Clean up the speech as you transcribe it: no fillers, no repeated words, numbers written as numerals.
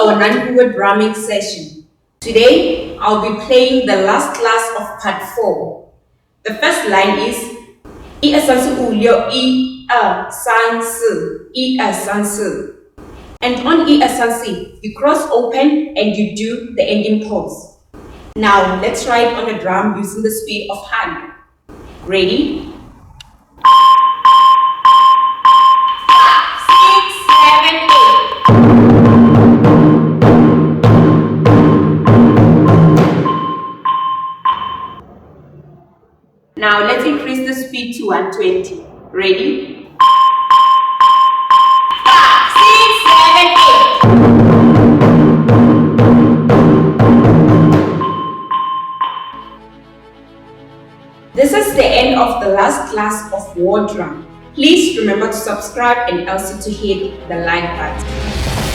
our non-word drumming session. Today, I'll be playing the last class of part 4. The first line is 一二三四五六一二三四一二三四 And on 一二三四 you cross open and you do the ending pause. Now, let's try it on a drum using the speed of hand. Ready? 5, 6, 7, 8. Now let's increase the speed to 120. Ready? 5, 6, 7, 8. This is the end of the last class of war drum. Please remember to subscribe and also to hit the like button.